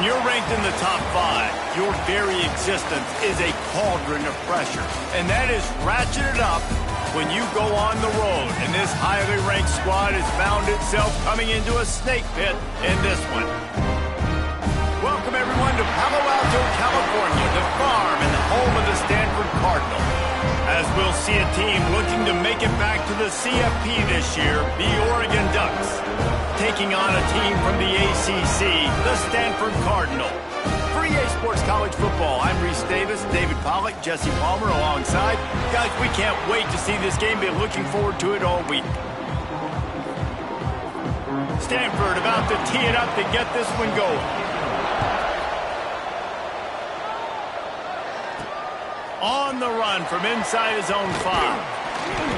When you're ranked in the top 5, your very existence is a cauldron of pressure. And that is ratcheted up when you go on the road. And this highly ranked squad has found itself coming into a snake pit in this one. Welcome, everyone, to Palo Alto, California, the farm and the home of the Stanford Cardinal. As we'll see a team looking to make it back to the CFP this year, the Oregon Ducks, taking on a team from the ACC, the Stanford Cardinal. For EA Sports College Football, I'm Reese Davis, David Pollack, Jesse Palmer alongside. Guys, we can't wait to see this game. Been looking forward to it all week. Stanford about to tee it up to get this one going. On the run from inside his own 5.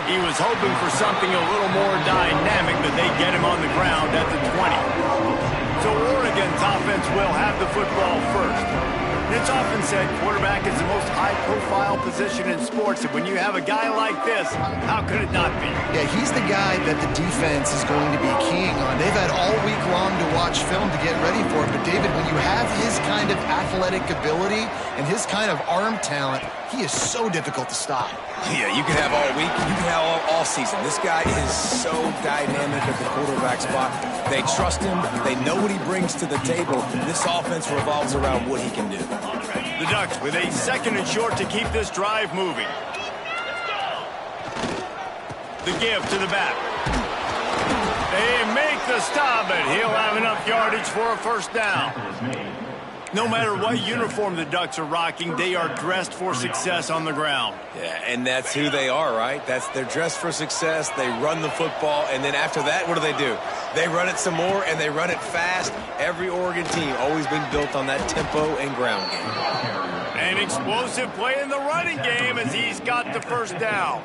He was hoping for something a little more dynamic, but they get him on the ground at the 20. So Oregon's offense will have the football first. And it's often said quarterback is the most high-profile position in sports, and when you have a guy like this, how could it not be? Yeah, he's the guy that the defense is going to be keying on. They've had all week long to watch film to get ready for it, but David, when you have his kind of athletic ability and his kind of arm talent, he is so difficult to stop. Yeah, you can have all week, you can have all season. This guy is so dynamic at the quarterback spot. They trust him. They know what he brings to the table. This offense revolves around what he can do. The Ducks with a 2nd and short to keep this drive moving. The give to the back. They make the stop, and he'll have enough yardage for a first down. No matter what uniform the Ducks are rocking, they are dressed for success on the ground. Yeah, and that's who they are, right? They're dressed for success. They run the football, and then after that, what do? They run it some more, and they run it fast. Every Oregon team always been built on that tempo and ground game. An explosive play in the running game as he's got the first down.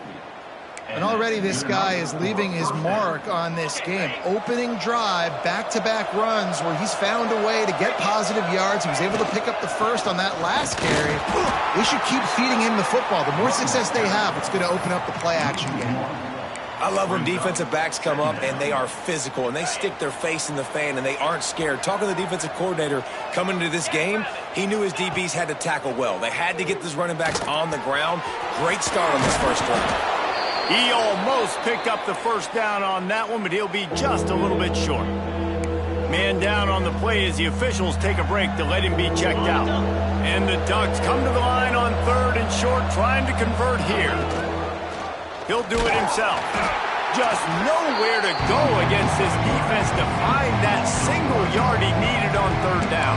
And already this guy is leaving his mark on this game. Opening drive, back-to-back runs where he's found a way to get positive yards. He was able to pick up the first on that last carry. They should keep feeding him the football. The more success they have, it's going to open up the play-action game. I love when defensive backs come up and they are physical and they stick their face in the fan and they aren't scared. Talking to the defensive coordinator coming into this game, he knew his DBs had to tackle well. They had to get these running backs on the ground. Great start on this first drive. He almost picked up the first down on that one, but he'll be just a little bit short. Man down on the play as the officials take a break to let him be checked out. And the Ducks come to the line on 3rd and short, trying to convert here. He'll do it himself. Just nowhere to go against this defense to find that single yard he needed on 3rd down.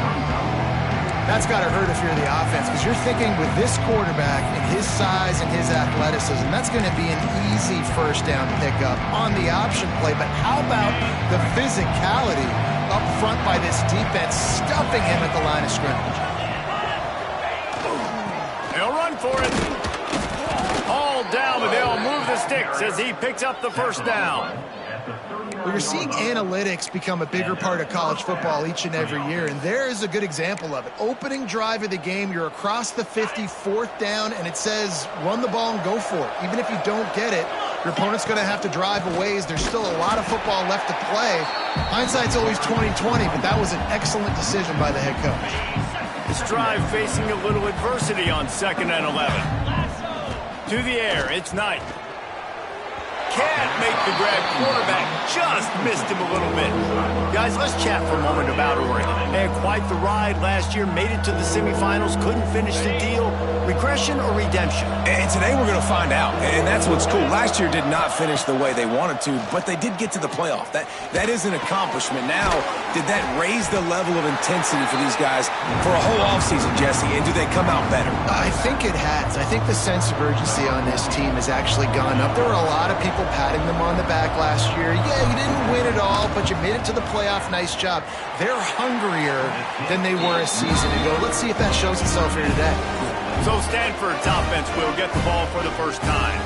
That's got to hurt if you're the offense, because you're thinking with this quarterback and his size and his athleticism, that's going to be an easy first down pickup on the option play. But how about the physicality up front by this defense, stuffing him at the line of scrimmage? They'll run for it. All down, but they'll move the sticks as he picks up the first down. Well, you're seeing analytics become a bigger part of college football each and every year, and there is a good example of it. Opening drive of the game, you're across the 50, 4th down, and it says run the ball and go for it. Even if you don't get it, your opponent's going to have to drive a ways. There's still a lot of football left to play. Hindsight's always 20/20, but that was an excellent decision by the head coach. This drive facing a little adversity on 2nd and 11. To the air, it's Knight. Can't make the grab. Quarterback just missed him a little bit. Guys, let's chat for a moment about Oregon. They had quite the ride last year, made it to the semifinals, couldn't finish the deal. Regression or redemption? And today we're going to find out, and that's what's cool. Last year did not finish the way they wanted to, but they did get to the playoff. That is an accomplishment. Now, did that raise the level of intensity for these guys for a whole offseason, Jesse, and do they come out better? I think it has. I think the sense of urgency on this team has actually gone up. There were a lot of people patting them on the back last year. Yeah, you didn't win it all, but you made it to the playoff. Nice job. They're hungrier than they were a season ago. Let's see if that shows itself here today. So Stanford's offense will get the ball for the first time.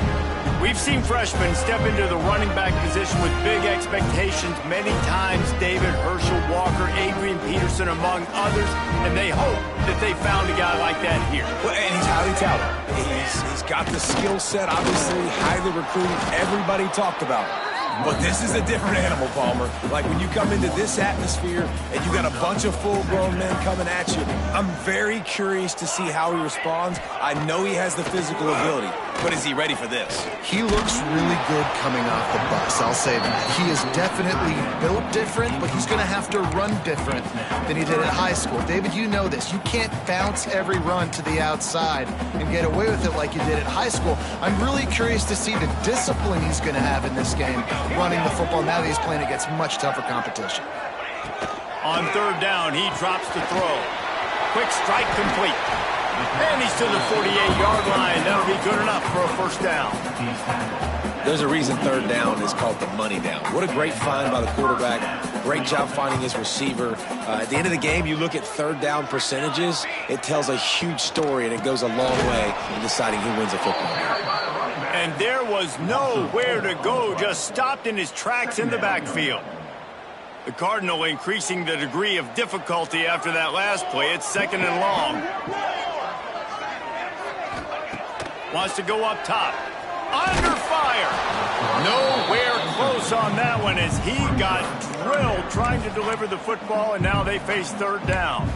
We've seen freshmen step into the running back position with big expectations many times. David, Herschel Walker, Adrian Peterson, among others. And they hope that they found a guy like that here. Well, and he's highly talented. He's got the skill set, obviously, highly recruited. Everybody talked about him. But this is a different animal, Palmer. Like when you come into this atmosphere and you got a bunch of full-grown men coming at you, I'm very curious to see how he responds. I know he has the physical ability, but is he ready for this? He looks really good coming off the bus, I'll say that. He is definitely built different, but he's going to have to run different than he did at high school. David, you know this. You can't bounce every run to the outside and get away with it like you did at high school. I'm really curious to see the discipline he's going to have in this game, running the football now that he's playing against much tougher competition. On third down, he drops to throw. Quick strike complete. And he's to the 48-yard line. That'll be good enough for a first down. There's a reason third down is called the money down. What a great find by the quarterback. Great job finding his receiver. At the end of the game, you look at third down percentages. It tells a huge story, and it goes a long way in deciding who wins a football game. And there was nowhere to go, just stopped in his tracks in the backfield. The Cardinal increasing the degree of difficulty after that last play. It's second and long. Wants to go up top. Under fire. Nowhere close on that one as he got drilled trying to deliver the football, and now they face third down.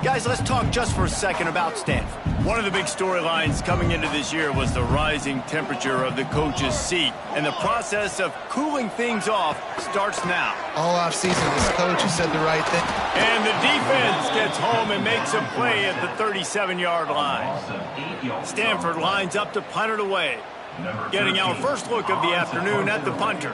Guys, let's talk just for a second about Stanford. One of the big storylines coming into this year was the rising temperature of the coach's seat, and the process of cooling things off starts now. All offseason, this coach has said the right thing. And the defense gets home and makes a play at the 37-yard line. Stanford lines up to punt it away. Getting our first look of the afternoon at the punter.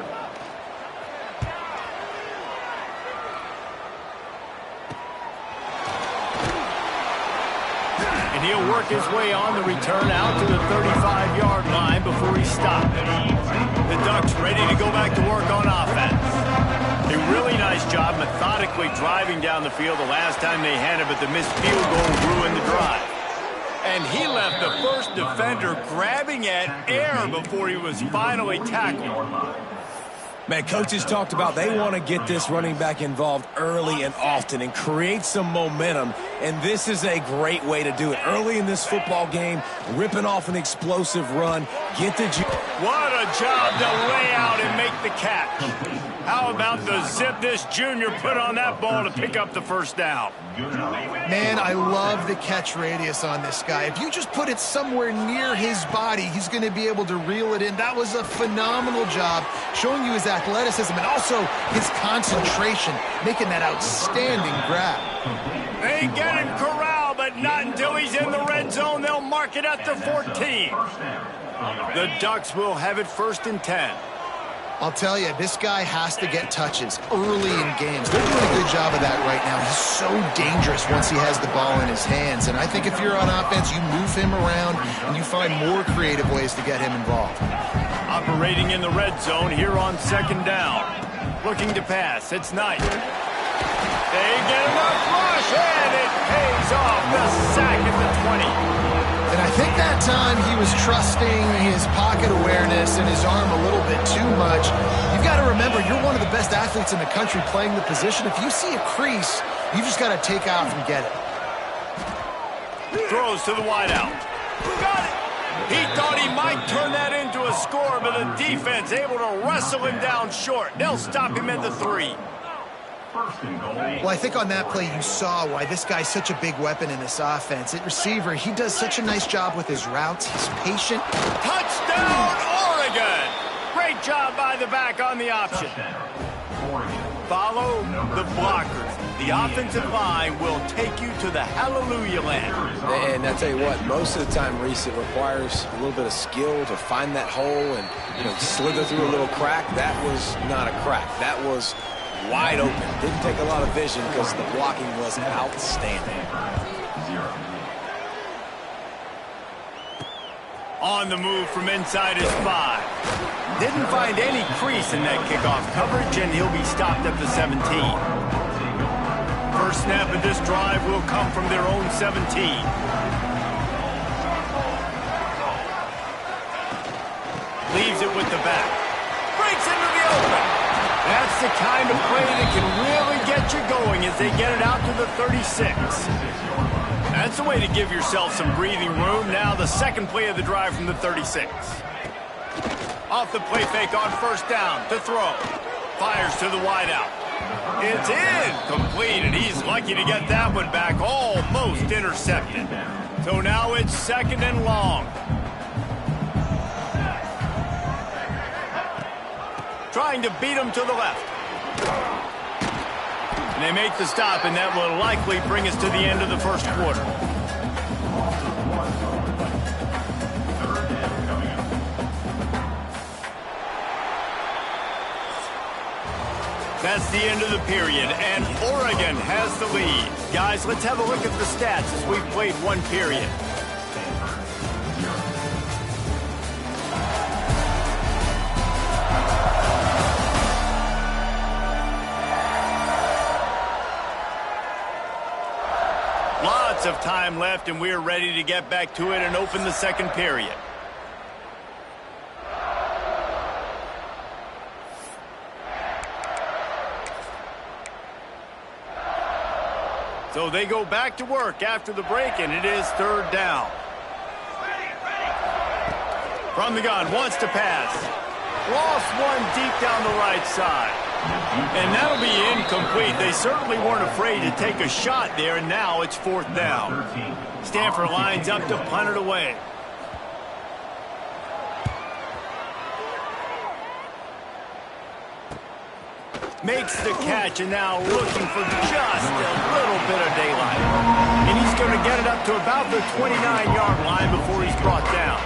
And he'll work his way on the return out to the 35-yard line before he's stopped. The Ducks ready to go back to work on offense. A really nice job methodically driving down the field the last time they had it, but the missed field goal ruined the drive. And he left the first defender grabbing at air before he was finally tackled. Man, coaches talked about they want to get this running back involved early and often and create some momentum, and this is a great way to do it. Early in this football game, ripping off an explosive run, get the... What a job to lay out and make the catch. How about the zip this junior put on that ball to pick up the first down? Man, I love the catch radius on this guy. If you just put it somewhere near his body, he's going to be able to reel it in. That was a phenomenal job, showing you his athleticism and also his concentration, making that outstanding grab. They get him corralled, but not until he's in the red zone. They'll mark it at the 14. The Ducks will have it first and 10. I'll tell you, this guy has to get touches early in games. They're doing a good job of that right now. He's so dangerous once he has the ball in his hands. And I think if you're on offense, you move him around and you find more creative ways to get him involved. Operating in the red zone here on second down. Looking to pass. It's Knight. They get him a rush, and it pays off. The sack at the 20. And I think that time he was trusting his pocket awareness and his arm a little bit too much. You've got to remember, you're one of the best athletes in the country playing the position. If you see a crease, you just got to take off and get it. Throws to the wideout. Got it! He thought he might turn that into a score, but the defense able to wrestle him down short. They'll stop him at the 3. Well, I think on that play you saw why this guy's such a big weapon in this offense. At receiver, he does such a nice job with his routes. He's patient. Touchdown, Oregon! Great job by the back on the option. Follow the blockers. The offensive line will take you to the hallelujah land. And I tell you what, most of the time, Reese, it requires a little bit of skill to find that hole and slither through a little crack. That was not a crack. That was wide open. Didn't take a lot of vision because the blocking was outstanding. On the move from inside his 5. Didn't find any crease in that kickoff coverage, and he'll be stopped at the 17. First snap of this drive will come from their own 17. Leaves it with the back. Breaks into the open. That's the kind of play that can really get you going as they get it out to the 36. That's the way to give yourself some breathing room. Now the second play of the drive from the 36. Off the play fake on first down to throw. Fires to the wideout. It's incomplete, and he's lucky to get that one back. Almost intercepted. So now it's 2nd and long. Trying to beat him to the left. And they make the stop, and that will likely bring us to the end of the first quarter. That's the end of the period, and Oregon has the lead. Guys, let's have a look at the stats as we've played one period. Lots of time left, and we're ready to get back to it and open the second period. So they go back to work after the break, and it is 3rd down. From the gun, wants to pass. Lost one deep down the right side. And that'll be incomplete. They certainly weren't afraid to take a shot there, and now it's 4th down. Stanford lines up to punt it away. Makes the catch, and now looking for just a little bit of daylight. And he's going to get it up to about the 29-yard line before he's brought down.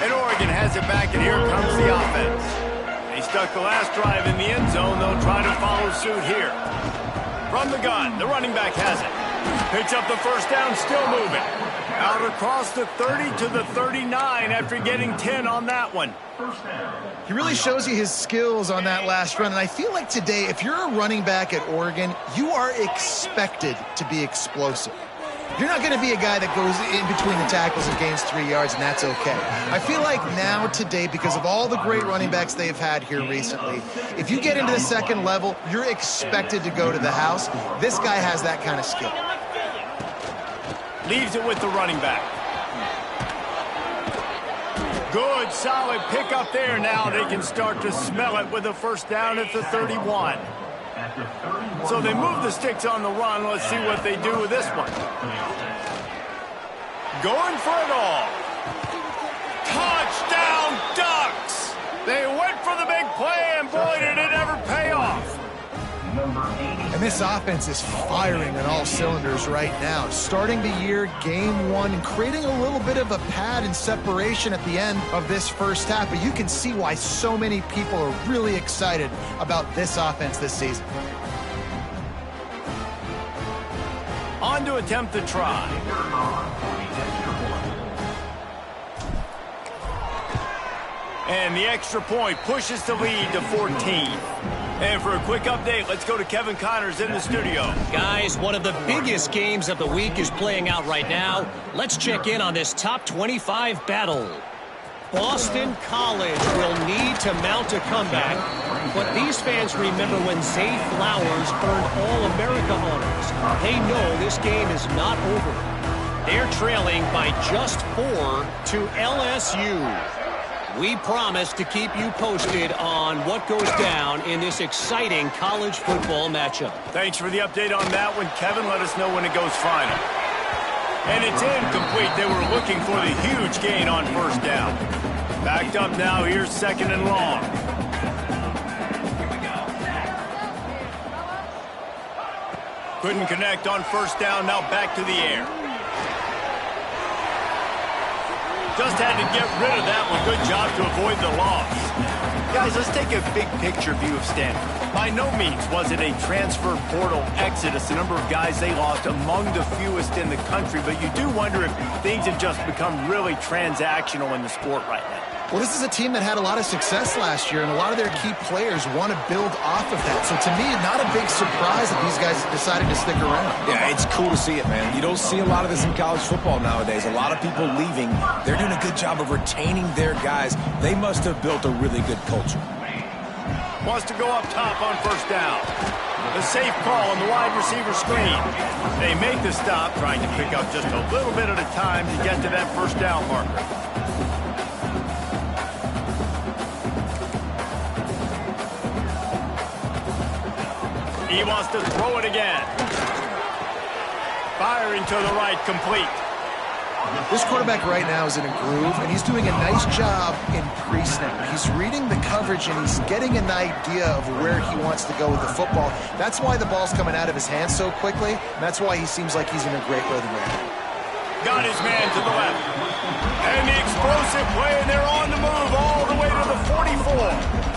And Oregon has it back, and here comes the offense. They stuck the last drive in the end zone. They'll try to follow suit here. From the gun, the running back has it. Picks up the first down, still moving. Out across the 30 to the 39 after getting 10 on that one. He really shows you his skills on that last run. And I feel like today, if you're a running back at Oregon, you are expected to be explosive. You're not going to be a guy that goes in between the tackles and gains 3 yards, and that's okay. I feel like now, today, because of all the great running backs they've had here recently, if you get into the second level, you're expected to go to the house. This guy has that kind of skill. Leaves it with the running back. Good, solid pickup there. Now they can start to smell it with a first down at the 31. So they move the sticks on the run. Let's see what they do with this one. Going for it all. Touchdown, Ducks! They went for the big play, and boy, did it ever pay off. And this offense is firing on all cylinders right now. Starting the year, game 1, and creating a little bit of a pad and separation at the end of this first half. But you can see why so many people are really excited about this offense this season. On to attempt the try. And the extra point pushes the lead to 14. And for a quick update, let's go to Kevin Connors in the studio. Guys, one of the biggest games of the week is playing out right now. Let's check in on this top 25 battle. Boston College will need to mount a comeback, but these fans remember when Zay Flowers earned All-America honors. They know this game is not over. They're trailing by just 4 to LSU. We promise to keep you posted on what goes down in this exciting college football matchup. Thanks for the update on that one, Kevin. Let us know when it goes final. And it's incomplete. They were looking for the huge gain on first down. Backed up now. Here's 2nd and long. Couldn't connect on first down. Now back to the air. Just had to get rid of that one. Good job to avoid the loss. Guys, let's take a big picture view of Stanford. By no means was it a transfer portal exodus. The number of guys they lost among the fewest in the country. But you do wonder if things have just become really transactional in the sport right now. Well, this is a team that had a lot of success last year, and a lot of their key players want to build off of that. So to me, not a big surprise that these guys decided to stick around. Yeah, it's cool to see it, man. You don't see a lot of this in college football nowadays. A lot of people leaving. They're doing a good job of retaining their guys. They must have built a really good culture. Wants to go up top on first down. The safe call on the wide receiver screen. They make the stop, trying to pick up just a little bit at a time to get to that first down marker. He wants to throw it again. Firing to the right, complete. This quarterback right now is in a groove, and he's doing a nice job in pre-snap. He's reading the coverage, and he's getting an idea of where he wants to go with the football. That's why the ball's coming out of his hands so quickly, and that's why he seems like he's in a great rhythm right now. Got his man to the left. And the explosive play, and they're on the move all the way to the 44.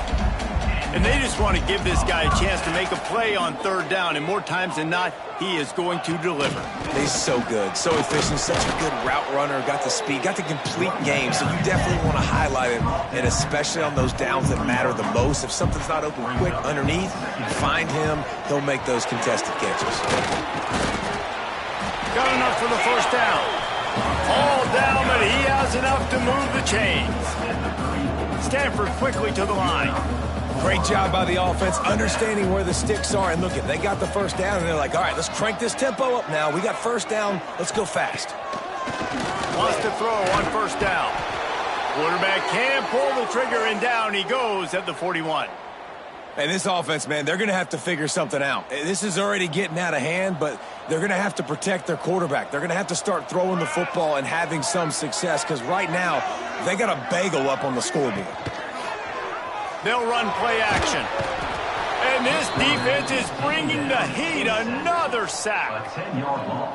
And they just want to give this guy a chance to make a play on third down, and more times than not, he is going to deliver. He's so good, so efficient, such a good route runner, got the speed, got the complete game, so you definitely want to highlight him, and especially on those downs that matter the most. If something's not open quick underneath, find him, he'll make those contested catches. Got enough for the first down. All down, but he has enough to move the chains. Stanford quickly to the line. Great job by the offense, understanding where the sticks are. And look, they got the first down, and they're like, all right, let's crank this tempo up now. We got first down. Let's go fast. Wants to throw on first down. Quarterback can't pull the trigger, and down he goes at the 41. And this offense, man, they're going to have to figure something out. This is already getting out of hand, but they're going to have to protect their quarterback. They're going to have to start throwing the football and having some success, because right now they got a bagel up on the scoreboard. They'll run play action. And this defense is bringing the heat. Another sack.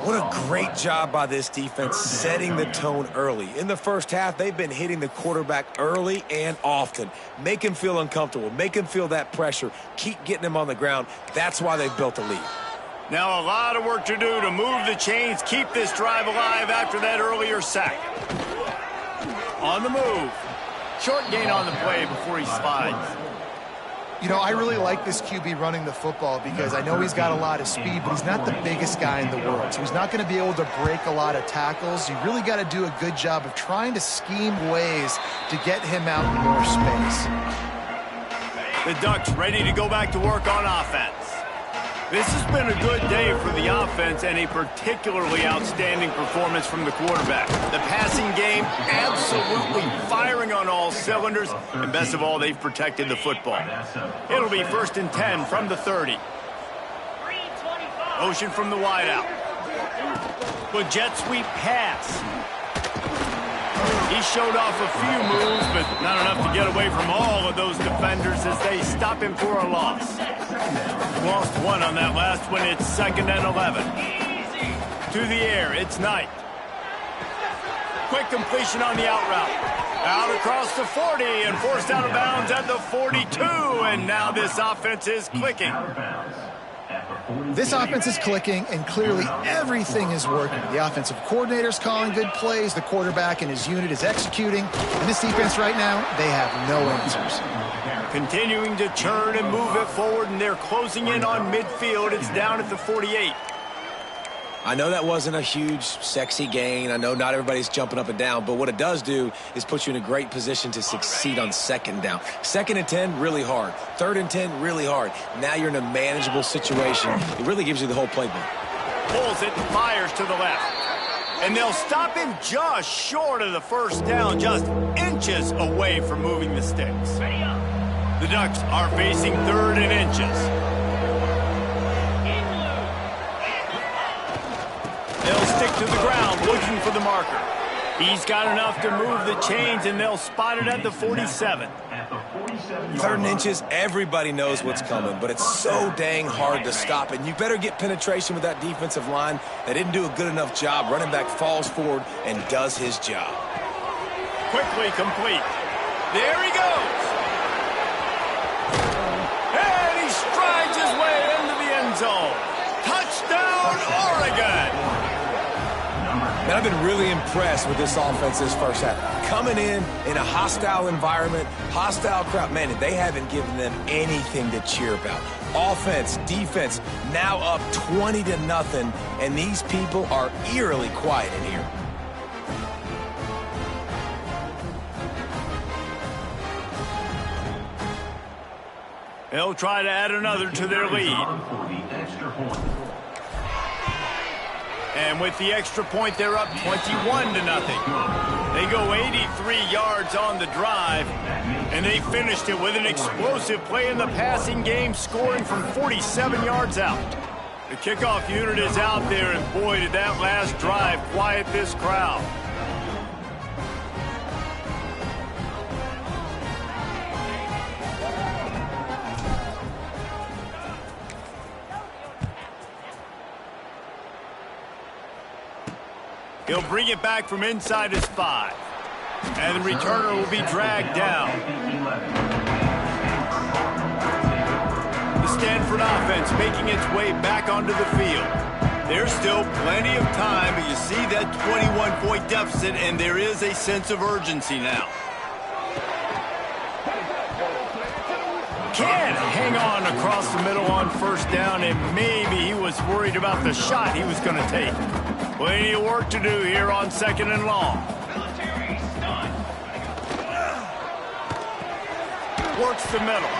What a great job by this defense setting the tone early. In the first half, they've been hitting the quarterback early and often. Make him feel uncomfortable. Make him feel that pressure. Keep getting him on the ground. That's why they've built a lead. Now a lot of work to do to move the chains, keep this drive alive after that earlier sack. On the move. Short gain on the play before he slides. You know, I really like this QB running the football because I know he's got a lot of speed, but he's not the biggest guy in the world. So he's not going to be able to break a lot of tackles. You really got to do a good job of trying to scheme ways to get him out in more space. The Ducks ready to go back to work on offense. This has been a good day for the offense and a particularly outstanding performance from the quarterback. The passing game absolutely firing on all cylinders, and best of all, they've protected the football. It'll be 1st and 10 from the 30. Motion from the wideout. With jet sweep pass. He showed off a few moves, but not enough to get away from all of those defenders as they stop him for a loss. Lost one on that last one. It's 2nd and 11. To the air, it's Knight. Quick completion on the out route. Out across the 40 and forced out of bounds at the 42. And now this offense is clicking. This offense is clicking, and clearly everything is working. The offensive coordinator's calling good plays. The quarterback and his unit is executing. And this defense right now, they have no answers. Continuing to turn and move it forward, and they're closing in on midfield. It's down at the 48. I know that wasn't a huge, sexy gain. I know not everybody's jumping up and down, but what it does do is put you in a great position to succeed on 2nd down. 2nd and 10, really hard. 3rd and 10, really hard. Now you're in a manageable situation. It really gives you the whole playbook. Pulls it and fires to the left. And they'll stop him just short of the first down, just inches away from moving the sticks. The Ducks are facing 3rd and inches. They'll stick to the ground, looking for the marker. He's got enough to move the chains, and they'll spot it at the 47. 3rd and inches, everybody knows what's coming, but it's so dang hard to stop. And you better get penetration with that defensive line. They didn't do a good enough job. Running back falls forward and does his job. Quickly complete. There he goes. And he strides his way into the end zone. Touchdown, Oregon. And I've been really impressed with this offense this first half. Coming in a hostile environment, hostile crowd, man, they haven't given them anything to cheer about. Offense, defense, now up 20-0, and these people are eerily quiet in here. They'll try to add another to their lead. And with the extra point, they're up 21-0. They go 83 yards on the drive, and they finished it with an explosive play in the passing game, scoring from 47 yards out. The kickoff unit is out there, and boy, did that last drive quiet this crowd. He'll bring it back from inside his 5. And the returner will be dragged down. The Stanford offense making its way back onto the field. There's still plenty of time, but you see that 21-point deficit, and there is a sense of urgency now. Can hang on across the middle on first down, and maybe he was worried about the shot he was going to take. Plenty of work to do here on 2nd and long. Works the middle.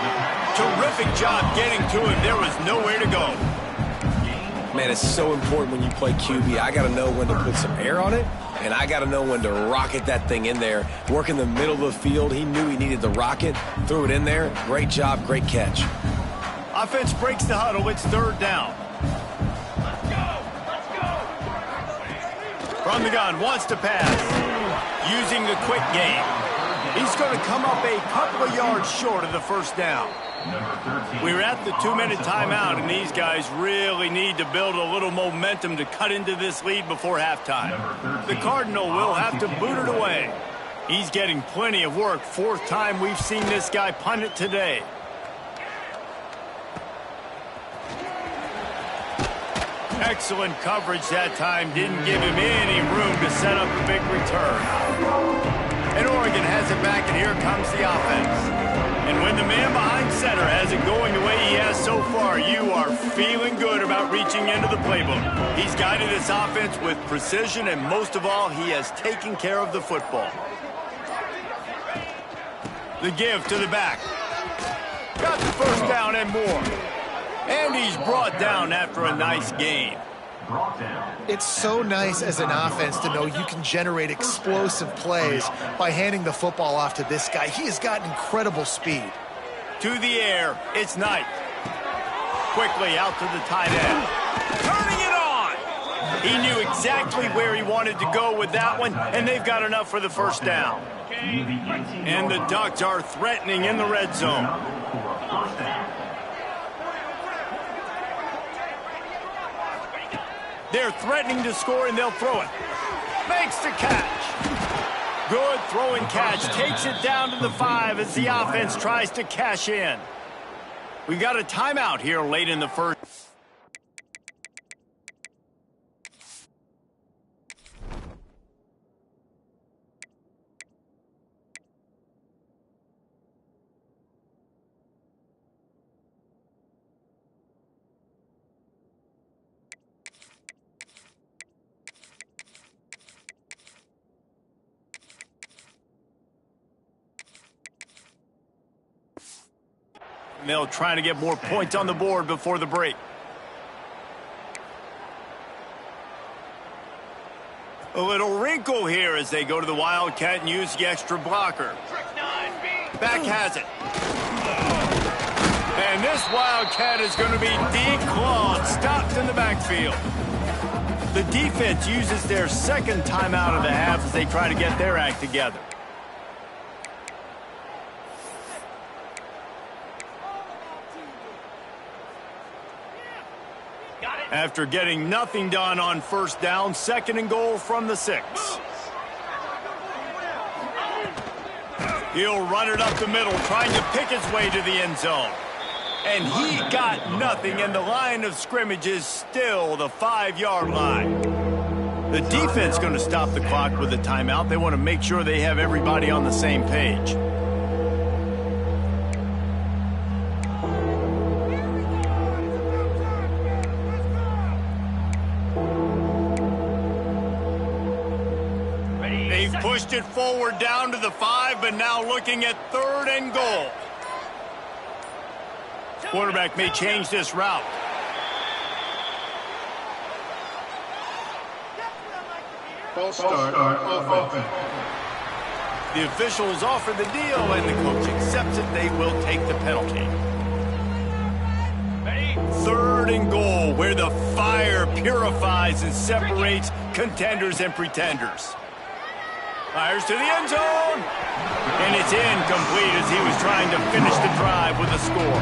Terrific job getting to him. There was nowhere to go. Man, it's so important when you play QB. I got to know when to put some air on it, and I got to know when to rocket that thing in there. Work in the middle of the field. He knew he needed the rocket. Threw it in there. Great job. Great catch. Offense breaks the huddle. It's 3rd down. From the gun, wants to pass. Using the quick game. He's going to come up a couple of yards short of the first down. We're at the 2-minute timeout, and these guys really need to build a little momentum to cut into this lead before halftime. The Cardinal will have to boot it away. He's getting plenty of work. 4th time we've seen this guy punt it today. Excellent coverage that time. Didn't give him any room to set up a big return. And Oregon has it back, and here comes the offense. And when the man behind center has it going the way he has so far, you are feeling good about reaching into the playbook. He's guided this offense with precision, and most of all, he has taken care of the football. The give to the back. Got the first down and more. And he's brought down after a nice gain. It's so nice as an offense to know you can generate explosive plays by handing the football off to this guy. He has got incredible speed. To the air, it's Knight. Quickly out to the tight end. Turning it on! He knew exactly where he wanted to go with that one, and they've got enough for the first down. And the Ducks are threatening in the red zone. They're threatening to score, and they'll throw it. Makes the catch. Good throwing catch. Takes it down to the 5 as the offense tries to cash in. We've got a timeout here late in the first. They'll try to get more points on the board before the break. A little wrinkle here as they go to the Wildcat and use the extra blocker. Back has it. And this Wildcat is going to be declawed, stopped in the backfield. The defense uses their 2nd timeout of the half as they try to get their act together. After getting nothing done on first down, 2nd and goal from the 6. He'll run it up the middle, trying to pick his way to the end zone. And he got nothing, and the line of scrimmage is still the 5-yard line. The defense going to stop the clock with a timeout. They want to make sure they have everybody on the same page. Pushed it forward down to the 5, but now looking at 3rd and goal. Quarterback may change this route. False start offense. The officials offer the deal, and the coach accepts it. They will take the penalty. 3rd and goal, where the fire purifies and separates contenders and pretenders. Fires to the end zone. And it's incomplete as he was trying to finish the drive with a score.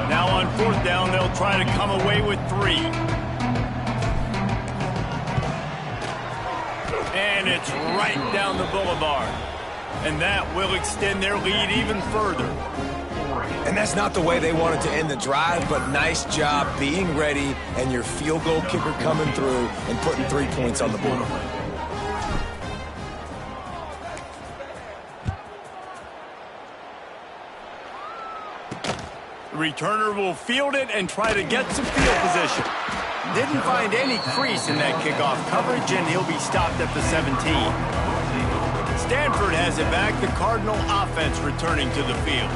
Now on 4th down, they'll try to come away with 3. And it's right down the boulevard. And that will extend their lead even further. And that's not the way they wanted to end the drive, but nice job being ready and your field goal kicker coming through and putting 3 points on the board. The returner will field it and try to get some field position. Didn't find any crease in that kickoff coverage, and he'll be stopped at the 17. Stanford has it back, the Cardinal offense returning to the field.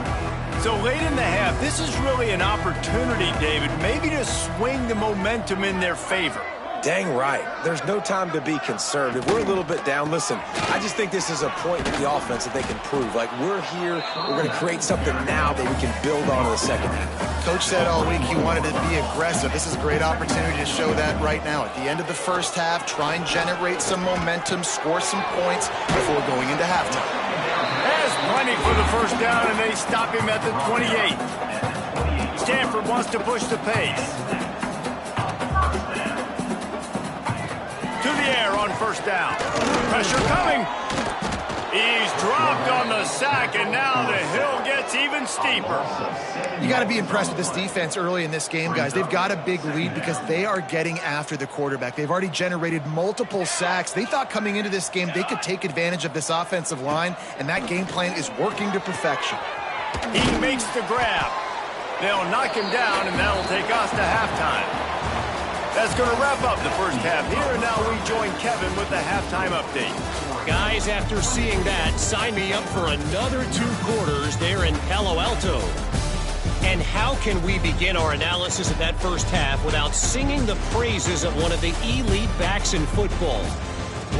So late in the half, this is really an opportunity, David, maybe to swing the momentum in their favor. Dang right. There's no time to be conservative. We're a little bit down. Listen, I just think this is a point with the offense that they can prove. Like, we're here, we're going to create something now that we can build on in the second half. Coach said all week he wanted to be aggressive. This is a great opportunity to show that right now. At the end of the first half, try and generate some momentum, score some points before going into halftime. Has plenty for the first down, and they stop him at the 28. Stanford wants to push the pace. To the air on 1st down. Pressure coming. He's dropped on the sack, and now the hill gets even steeper. You got to be impressed with this defense early in this game, guys. They've got a big lead because they are getting after the quarterback. They've already generated multiple sacks. They thought coming into this game they could take advantage of this offensive line, and that game plan is working to perfection. He makes the grab. They'll knock him down, and that'll take us to halftime. That's going to wrap up the first half here, and now we join Kevin with the halftime update. Guys, after seeing that, sign me up for another 2 quarters there in Palo Alto. And how can we begin our analysis of that first half without singing the praises of one of the elite backs in football?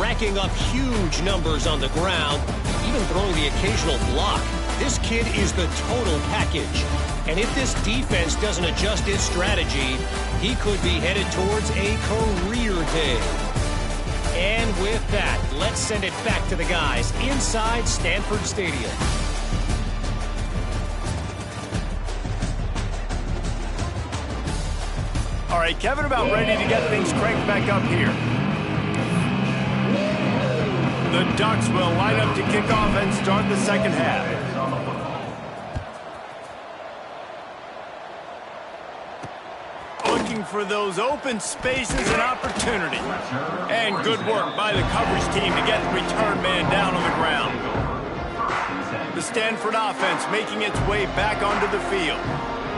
Racking up huge numbers on the ground, even throwing the occasional block. This kid is the total package. And if this defense doesn't adjust its strategy, he could be headed towards a career day. And with that, let's send it back to the guys inside Stanford Stadium. All right, Kevin, about ready to get things cranked back up here. The Ducks will line up to kick off and start the second half. Looking for those open spaces and opportunity. And good work by the coverage team to get the return man down on the ground. The Stanford offense making its way back onto the field.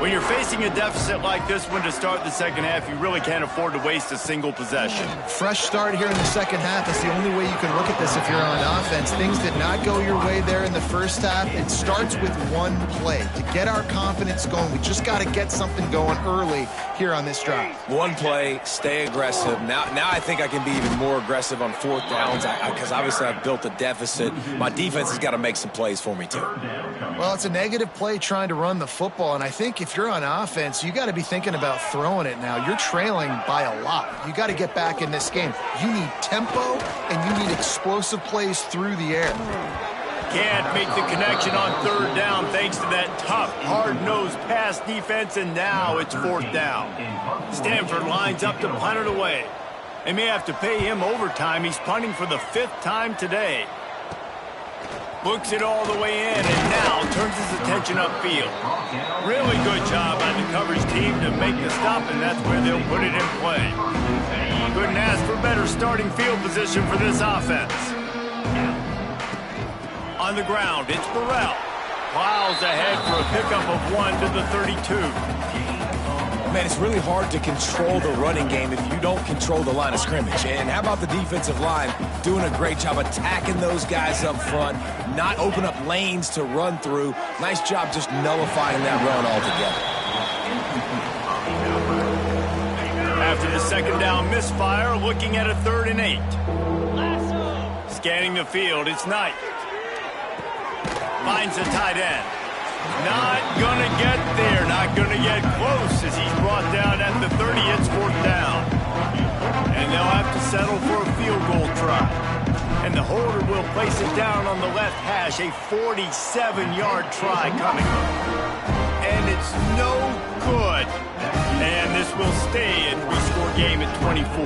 When you're facing a deficit like this one to start the second half, you really can't afford to waste a single possession. Fresh start here in the second half. That's the only way you can look at this if you're on offense. Things did not go your way there in the first half. It starts with one play. To get our confidence going, we just got to get something going early here on this drive. One play, stay aggressive. Now I think I can be even more aggressive on 4th downs because obviously I've built a deficit. My defense has got to make some plays for me too. Well, it's a negative play trying to run the football, and I think if you're on offense, you got to be thinking about throwing it now. You're trailing by a lot. You got to get back in this game. You need tempo, and you need explosive plays through the air. Can't make the connection on 3rd down thanks to that tough, hard-nosed pass defense, and now it's 4th down. Stanford lines up to punt it away. They may have to pay him overtime. He's punting for the 5th time today. Books it all the way in, and now turns his attention upfield. Really good job by the coverage team to make the stop, and that's where they'll put it in play. Couldn't ask for better starting field position for this offense. On the ground, it's Burrell. Plows ahead for a pickup of 1 to the 32. Man, it's really hard to control the running game if you don't control the line of scrimmage. And how about the defensive line doing a great job attacking those guys up front, not open up lanes to run through. Nice job just nullifying that run altogether. After the second down misfire, looking at a 3rd and 8. Scanning the field, it's Knight. Finds the tight end. Not going to get there, not going to get close as he's brought down at the 30. It's 4th down. And they'll have to settle for a field goal try. And the holder will place it down on the left hash, a 47-yard try coming. And it's no good. And this will stay a 3-score game at 24.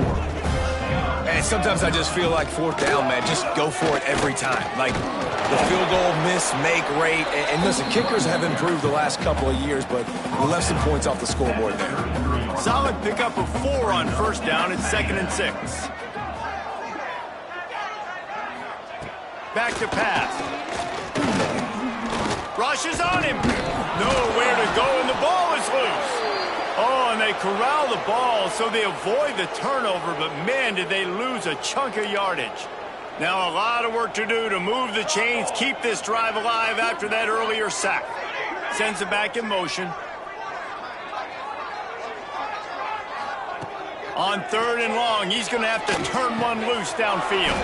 And sometimes I just feel like 4th down, man, just go for it every time. Like the field goal miss-make rate. And listen, kickers have improved the last couple of years, but we left some points off the scoreboard there. Solid pickup of 4 on 1st down. It's 2nd and 6. Back to pass. Rushes on him. Nowhere to go, and the ball is loose. Oh, and they corral the ball, so they avoid the turnover, but man, did they lose a chunk of yardage. Now a lot of work to do to move the chains, keep this drive alive after that earlier sack. Sends it back in motion. On 3rd and long, he's going to have to turn one loose downfield.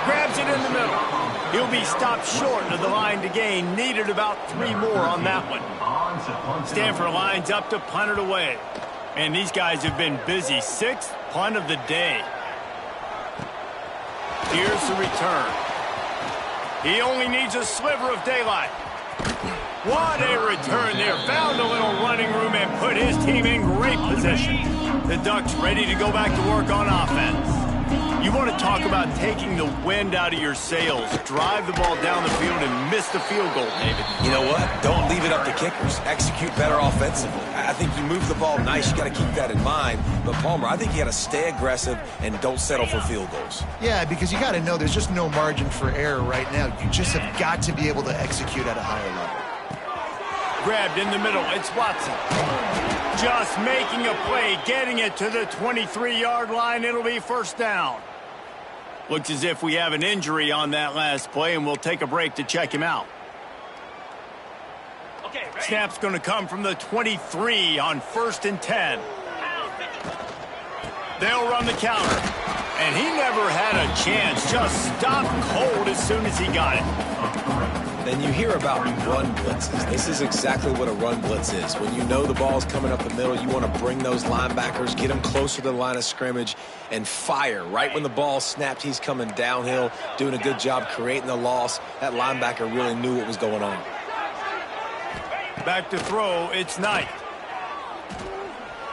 Grabs it in the middle. He'll be stopped short of the line to gain. Needed about 3 more on that one. Stanford lines up to punt it away. And these guys have been busy. 6th punt of the day. Here's the return. He only needs a sliver of daylight. What a return there. Found a little running room and put his team in great position. The Ducks ready to go back to work on offense. You want to talk about taking the wind out of your sails. Drive the ball down the field and miss the field goal, David. You know what? Don't leave it up to kickers. Execute better offensively. I think you move the ball nice. You got to keep that in mind. But, Palmer, I think you got to stay aggressive and don't settle for field goals. Yeah, because you got to know there's just no margin for error right now. You just have got to be able to execute at a higher level. Grabbed in the middle. It's Watson. Just making a play, getting it to the 23-yard line. It'll be 1st down. Looks as if we have an injury on that last play, and we'll take a break to check him out. Okay, snap's going to come from the 23 on 1st and 10. They'll run the counter. And he never had a chance. Just stopped cold as soon as he got it. Then you hear about run blitzes. This is exactly what a run blitz is. When you know the ball's coming up the middle, you want to bring those linebackers, get them closer to the line of scrimmage, and fire. Right when the ball snapped, he's coming downhill, doing a good job creating the loss. That linebacker really knew what was going on. Back to throw, it's Knight.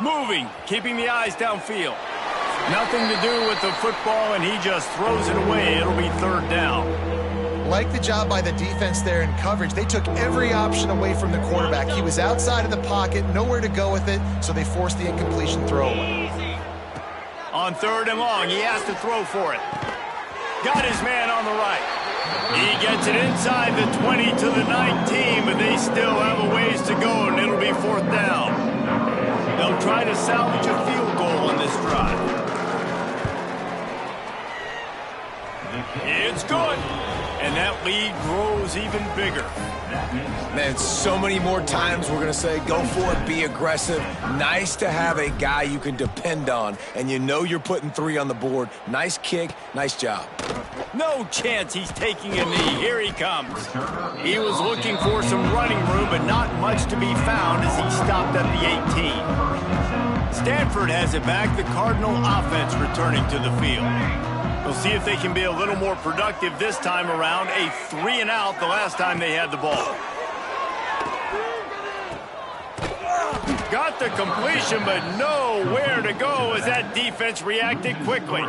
Moving, keeping the eyes downfield. Nothing to do with the football, and he just throws it away. It'll be 3rd down. Like the job by the defense there in coverage. They took every option away from the quarterback. He was outside of the pocket, nowhere to go with it, so they forced the incompletion throwaway. On 3rd and long, he has to throw for it. Got his man on the right. He gets it inside the 20 to the 19, but they still have a ways to go, and it'll be 4th down. They'll try to salvage a field goal on this drive. It's good. And that lead grows even bigger. Man, so many more times we're going to say, go for it, be aggressive. Nice to have a guy you can depend on, and you know you're putting 3 on the board. Nice kick, nice job. No chance he's taking a knee. Here he comes. He was looking for some running room, but not much to be found as he stopped at the 18. Stanford has it back. The Cardinal offense returning to the field. We'll see if they can be a little more productive this time around. A 3-and-out the last time they had the ball. Got the completion, but nowhere to go as that defense reacted quickly.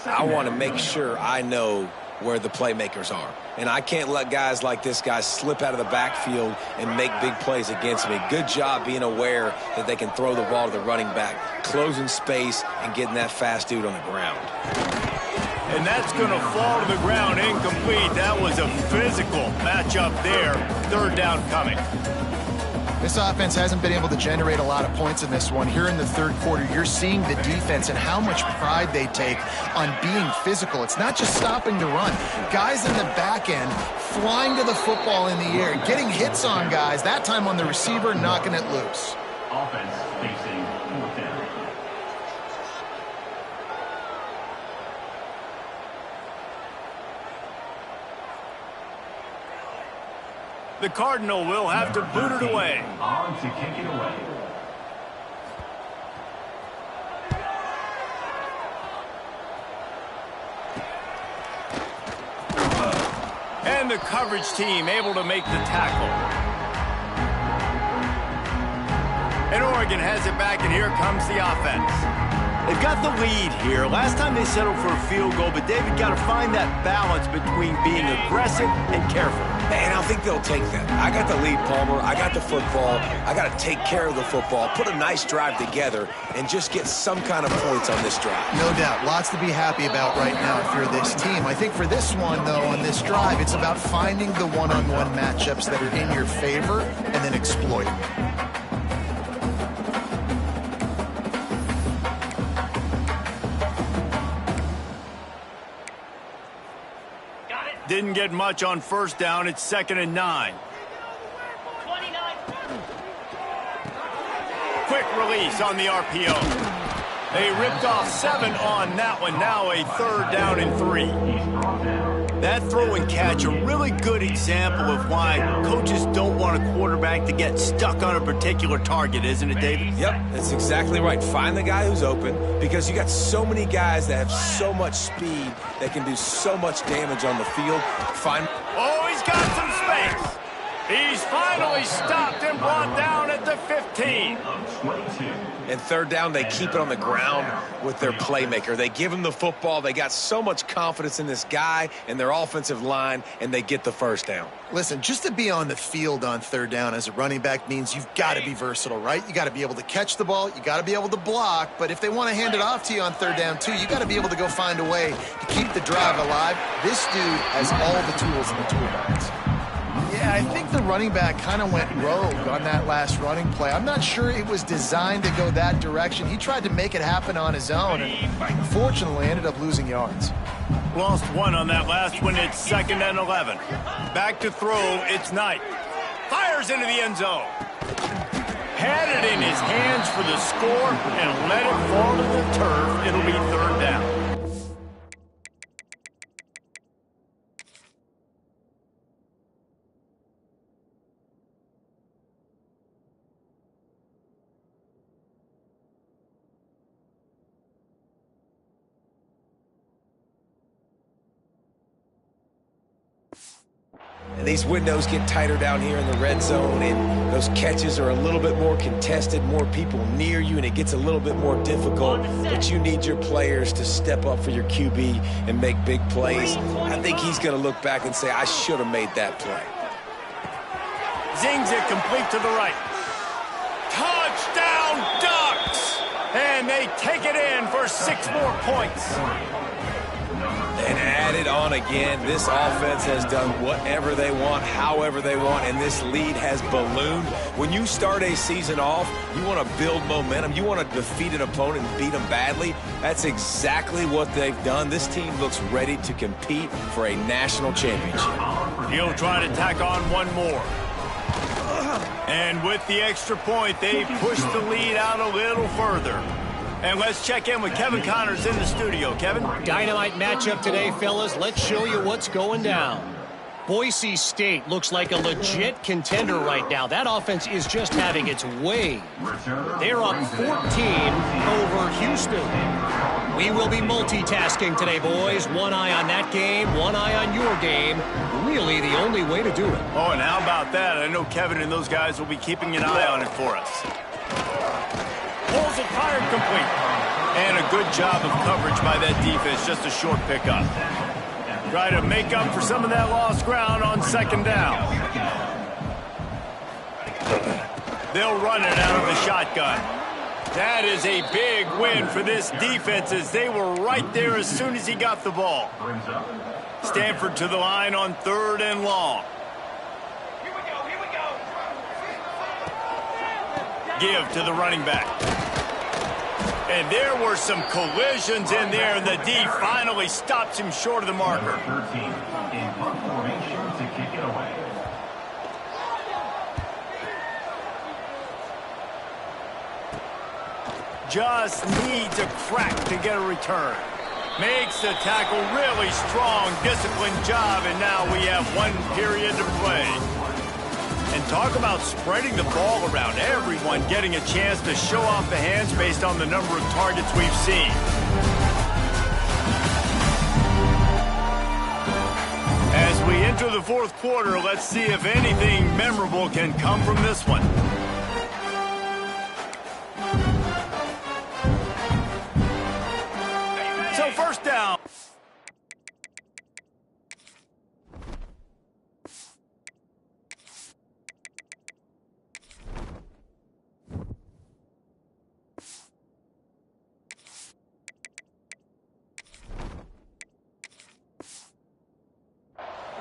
I want to make sure I know where the playmakers are. And I can't let guys like this guy slip out of the backfield and make big plays against me. Good job being aware that they can throw the ball to the running back, closing space and getting that fast dude on the ground. And that's going to fall to the ground incomplete. That was a physical matchup there. 3rd down coming. This offense hasn't been able to generate a lot of points in this one. Here in the 3rd quarter, you're seeing the defense and how much pride they take on being physical. It's not just stopping the run. Guys in the back end flying to the football in the air, getting hits on guys, that time on the receiver, knocking it loose. Offense facing 4th down. The Cardinal will have to boot it away. On to kick it away. And the coverage team able to make the tackle. And Oregon has it back, and here comes the offense. They've got the lead here. Last time they settled for a field goal, but David got to find that balance between being aggressive and careful. And I think they'll take that. I got the lead, Palmer. I got the football. I got to take care of the football, put a nice drive together, and just get some kind of points on this drive. No doubt. Lots to be happy about right now if you're this team. I think for this one, though, on this drive, it's about finding the one-on-one matchups that are in your favor and then exploiting them. Didn't get much on first down. It's 2nd and 9. 29. Quick release on the RPO. They ripped off 7 on that one. Now a 3rd down and 3. That throw and catch, a really good example of why coaches don't want a quarterback to get stuck on a particular target, isn't it, David? Yep, that's exactly right. Find the guy who's open, because you got so many guys that have so much speed that can do so much damage on the field. Oh, he's got some space. He's finally stopped and brought down at the 15. And 3rd down, they keep it on the ground with their playmaker. They give him the football. They got so much confidence in this guy and their offensive line, and they get the 1st down. Listen, just to be on the field on 3rd down as a running back means you've got to be versatile, right? You got to be able to catch the ball. You got to be able to block. But if they want to hand it off to you on 3rd down, too, you got to be able to go find a way to keep the drive alive. This dude has all the tools in the toolbox. Yeah, I think the running back kind of went rogue on that last running play. I'm not sure it was designed to go that direction. He tried to make it happen on his own and unfortunately ended up losing yards. Lost 1 on that last one. It's 2nd and 11. Back to throw. It's Knight. Fires into the end zone. Had it in his hands for the score and let it fall to the turf. It'll be 3rd down. And these windows get tighter down here in the red zone, and those catches are a little bit more contested, more people near you, and it gets a little bit more difficult. But you need your players to step up for your QB and make big plays. I think he's going to look back and say, I should have made that play. Zings it complete to the right. Touchdown, Ducks! And they take it in for 6 more points. And add it on again. This offense has done whatever they want, however they want, and this lead has ballooned. When you start a season off, you want to build momentum. You want to defeat an opponent and beat them badly. That's exactly what they've done. This team looks ready to compete for a national championship. He'll try to tack on 1 more. And with the extra point, they push the lead out a little further. And let's check in with Kevin Connors in the studio. Kevin? Dynamite matchup today, fellas. Let's show you what's going down. Boise State looks like a legit contender right now. That offense is just having its way. They're up 14 over Houston. We will be multitasking today, boys. One eye on that game, one eye on your game. Really the only way to do it. Oh, and how about that? I know Kevin and those guys will be keeping an eye on it for us. Pulls it, fired complete. And a good job of coverage by that defense. Just a short pickup. Try to make up for some of that lost ground on 2nd down. They'll run it out of the shotgun. That is a big win for this defense as they were right there as soon as he got the ball. Stanford to the line on 3rd and long. Give to the running back. And there were some collisions in there, and the D finally stops him short of the marker. 13 in punt formation to kick it away. Just needs a crack to get a return. Makes the tackle really strong, disciplined job, and now we have 1 period to play. Talk about spreading the ball around. Everyone getting a chance to show off the hands based on the number of targets we've seen. As we enter the fourth quarter, let's see if anything memorable can come from this one. So first down.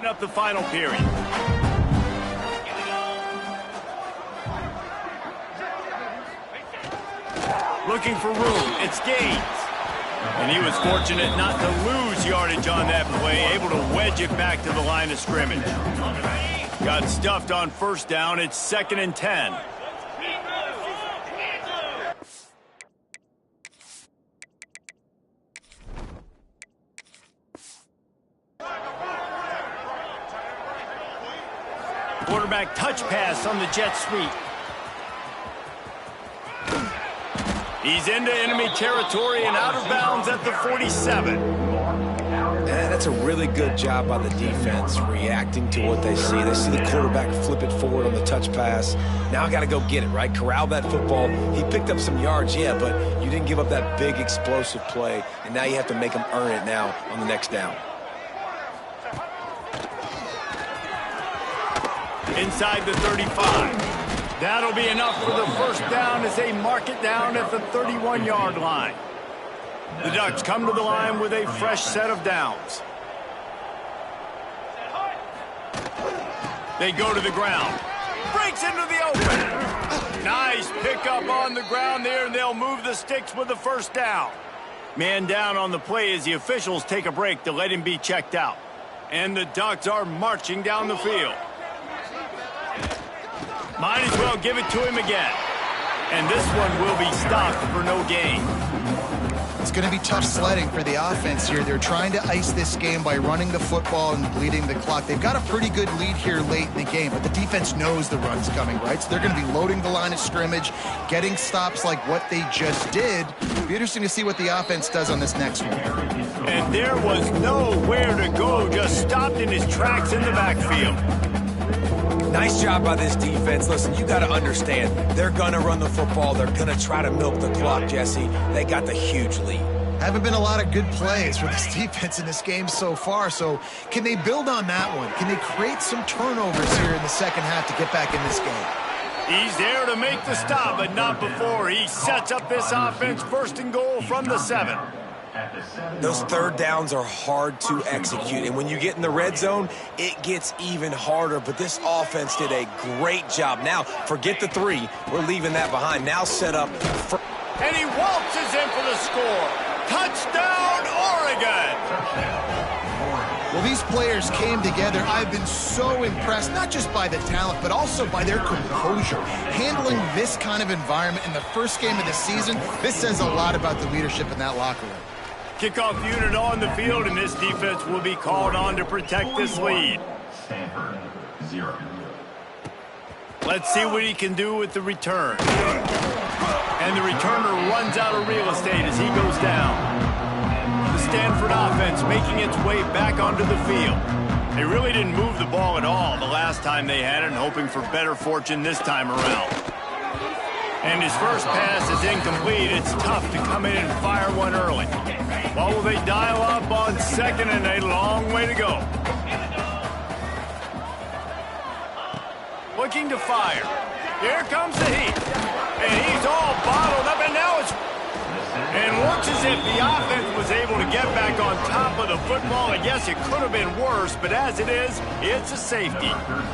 Up the final period. Looking for room. It's Gaines. And he was fortunate not to lose yardage on that play, able to wedge it back to the line of scrimmage. Got stuffed on first down. It's 2nd and 10. Quarterback touch pass on the jet sweep. He's into enemy territory and out of bounds at the 47. And that's a really good job by the defense, reacting to what they see. They see the quarterback flip it forward on the touch pass. Now I got to go get it, right? Corral that football. He picked up some yards, yeah, but you didn't give up that big explosive play, and now you have to make him earn it now on the next down. Inside the 35. That'll be enough for the first down as they mark it down at the 31-yard line. The Ducks come to the line with a fresh set of downs. They go to the ground. Breaks into the open. Nice pickup on the ground there, and they'll move the sticks with the first down. Man down on the play as the officials take a break to let him be checked out. And the Ducks are marching down the field. Might as well give it to him again. And this one will be stopped for no gain. It's going to be tough sledding for the offense here. They're trying to ice this game by running the football and bleeding the clock. They've got a pretty good lead here late in the game, but the defense knows the run's coming, right? So they're going to be loading the line of scrimmage, getting stops like what they just did. It'll be interesting to see what the offense does on this next one. And there was nowhere to go, just stopped in his tracks in the backfield. Nice job by this defense. Listen, you got to understand, they're going to run the football. They're going to try to milk the clock, Jesse. They got the huge lead. Haven't been a lot of good plays for this defense in this game so far, so can they build on that one? Can they create some turnovers here in the second half to get back in this game? He's there to make the stop, but not before. He sets up this offense 1st and goal from the 7. Those third downs are hard to execute, and when you get in the red zone, it gets even harder, but this offense did a great job. Now, forget the 3. We're leaving that behind. Now set up for... And he waltzes in for the score. Touchdown, Oregon! Well, these players came together. I've been so impressed, not just by the talent, but also by their composure. Handling this kind of environment in the first game of the season, this says a lot about the leadership in that locker room. Kickoff unit on the field, and this defense will be called on to protect this lead. Stanford, 0. Let's see what he can do with the return. And the returner runs out of real estate as he goes down. The Stanford offense making its way back onto the field. They really didn't move the ball at all the last time they had it, and hoping for better fortune this time around. And his first pass is incomplete. It's tough to come in and fire one early. Well, will they dial up on 2nd and a long way to go? Looking to fire. Here comes the heat. And he's all bottled up, and now it's... And looks as if the offense was able to get back on top of the football. And yes, it could have been worse, but as it is, it's a safety.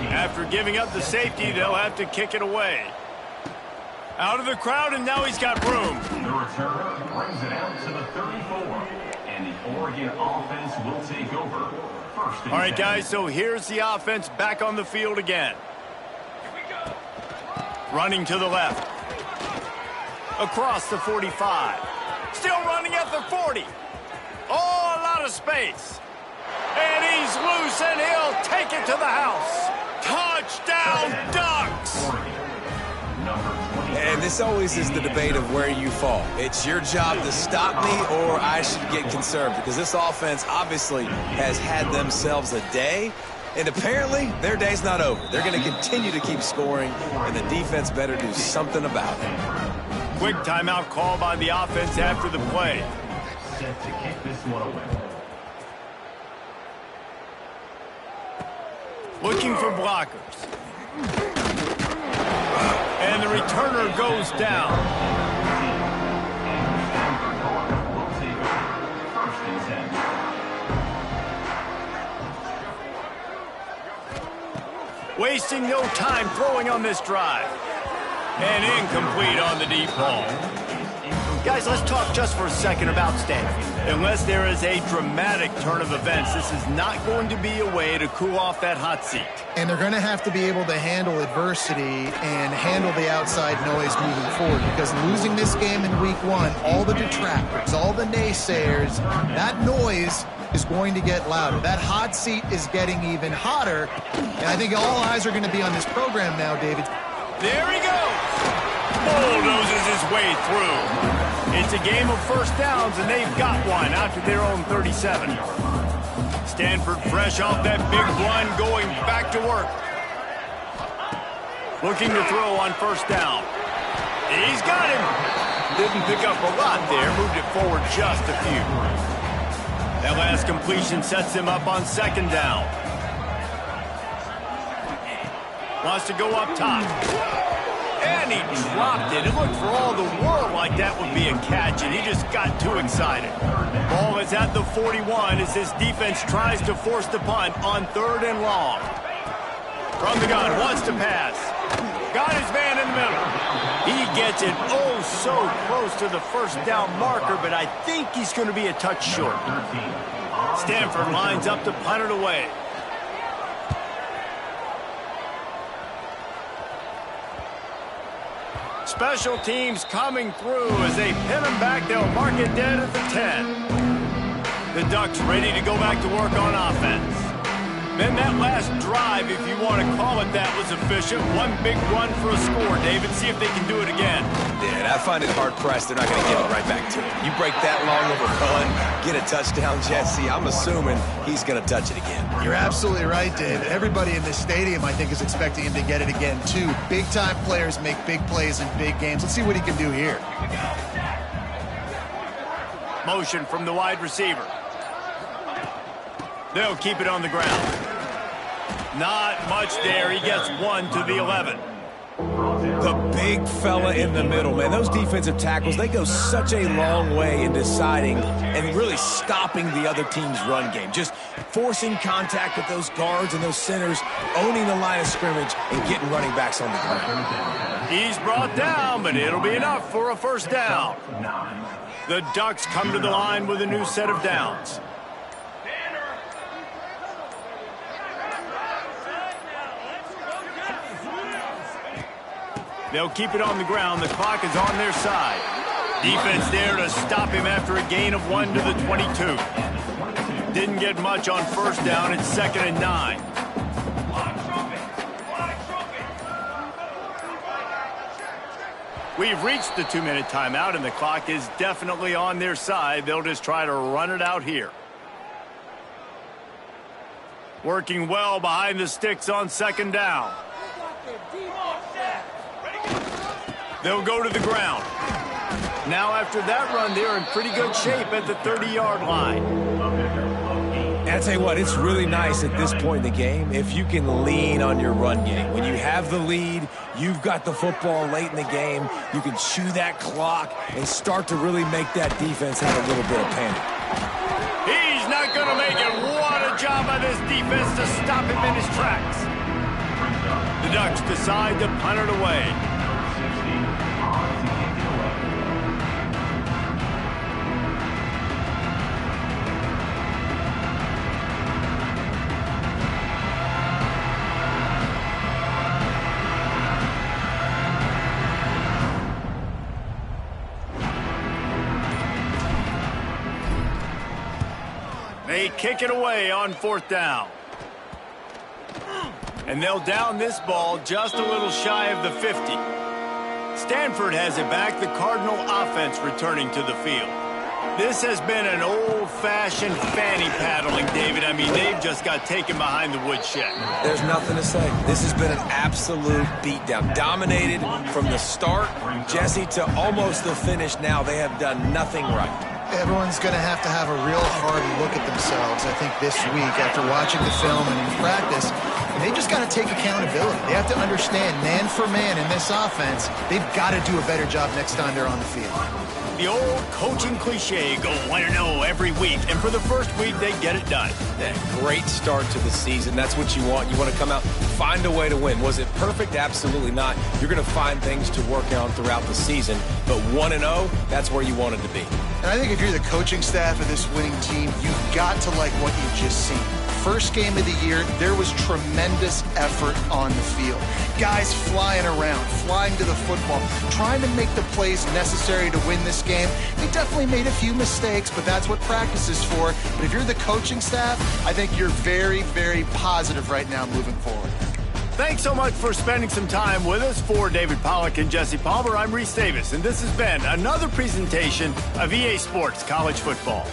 After giving up the safety, they'll have to kick it away. Out of the crowd, and now he's got room. The returner brings it out to the 34. And the Oregon offense will take over. First and All right, 10. guys, so here's the offense back on the field again. Running to the left. Across the 45. Still running at the 40. Oh, a lot of space. And he's loose, and he'll take it to the house. Touchdown, Ducks! And this always is the debate of where you fall. It's your job to stop me or I should get concerned because this offense obviously has had themselves a day, and apparently their day's not over. They're going to continue to keep scoring, and the defense better do something about it. Quick timeout call by the offense after the play. Set to kick this one away. Looking for blockers. And the returner goes down. Will take over. 1st and 10. Wasting no time throwing on this drive. And incomplete on the deep ball. Guys, let's talk just for a second about Stanford. Unless there is a dramatic turn of events, this is not going to be a way to cool off that hot seat. And they're going to have to be able to handle adversity and handle the outside noise moving forward, because losing this game in week 1, all the detractors, all the naysayers, that noise is going to get louder. That hot seat is getting even hotter, and I think all eyes are going to be on this program now, David. There he goes! Bulldozes his way through. It's a game of first downs, and they've got one out to their own 37. Stanford fresh off that big run, going back to work. Looking to throw on first down. He's got him. Didn't pick up a lot there, moved it forward just a few. That last completion sets him up on second down. Wants to go up top. And he dropped it. It looked for all the world like that would be a catch, and he just got too excited. Ball is at the 41 as this defense tries to force the punt on 3rd and long. From the gun, wants to pass. Got his man in the middle. He gets it oh so close to the first down marker, but I think he's going to be a touch short. Stanford lines up to punt it away. Special teams coming through as they pin him back. They'll mark it dead at the 10. The Ducks ready to go back to work on offense. Then that last drive, if you want to call it that, was efficient. One big run for a score, David. See if they can do it again. Yeah, I find it hard-pressed they're not going to give it right back to him. You break that long of a run, get a touchdown, Jesse, I'm assuming he's going to touch it again. You're absolutely right, David. Everybody in this stadium, I think, is expecting him to get it again, too. Big-time players make big plays in big games. Let's see what he can do here. Motion from the wide receiver. They'll keep it on the ground. Not much there. He gets one to the 11. The big fella in the middle, man. Those defensive tackles, they go such a long way in deciding and really stopping the other team's run game. Just forcing contact with those guards and those centers, owning the line of scrimmage, and getting running backs on the ground. He's brought down, but it'll be enough for a first down. The Ducks come to the line with a new set of downs. They'll keep it on the ground. The clock is on their side. Defense there to stop him after a gain of 1 to the 22. Didn't get much on first down. It's 2nd and 9. We've reached the 2-minute timeout, and the clock is definitely on their side. They'll just try to run it out here. Working well behind the sticks on 2nd down. They'll go to the ground. Now after that run, they're in pretty good shape at the 30-yard line. And I tell you what, it's really nice at this point in the game if you can lean on your run game. When you have the lead, you've got the football late in the game, you can chew that clock and start to really make that defense have a little bit of panic. He's not going to make it. What a job by this defense to stop him in his tracks. The Ducks decide to punt it away. They kick it away on 4th down. And they'll down this ball just a little shy of the 50. Stanford has it back, the Cardinal offense returning to the field. This has been an old-fashioned fanny paddling, David. I mean, they've just got taken behind the woodshed. There's nothing to say. This has been an absolute beatdown. Dominated from the start, Jesse, to almost the finish now. They have done nothing right. Everyone's going to have a real hard look at themselves, I think, this week after watching the film and in practice. And they just got to take accountability. They have to understand, man for man in this offense, they've got to do a better job next time they're on the field. The old coaching cliche, go 1-0 every week. And for the first week, they get it done. Yeah, great start to the season. That's what you want. You want to come out, find a way to win. Was it perfect? Absolutely not. You're going to find things to work on throughout the season. But 1-0, that's where you want it to be. And I think if you're the coaching staff of this winning team, you've got to like what you've just seen. First game of the year, there was tremendous effort on the field. Guys flying around, flying to the football, trying to make the plays necessary to win this game. They definitely made a few mistakes, but that's what practice is for. But if you're the coaching staff, I think you're very, very positive right now moving forward. Thanks so much for spending some time with us. For David Pollack and Jesse Palmer, I'm Reese Davis, and this has been another presentation of EA Sports College Football.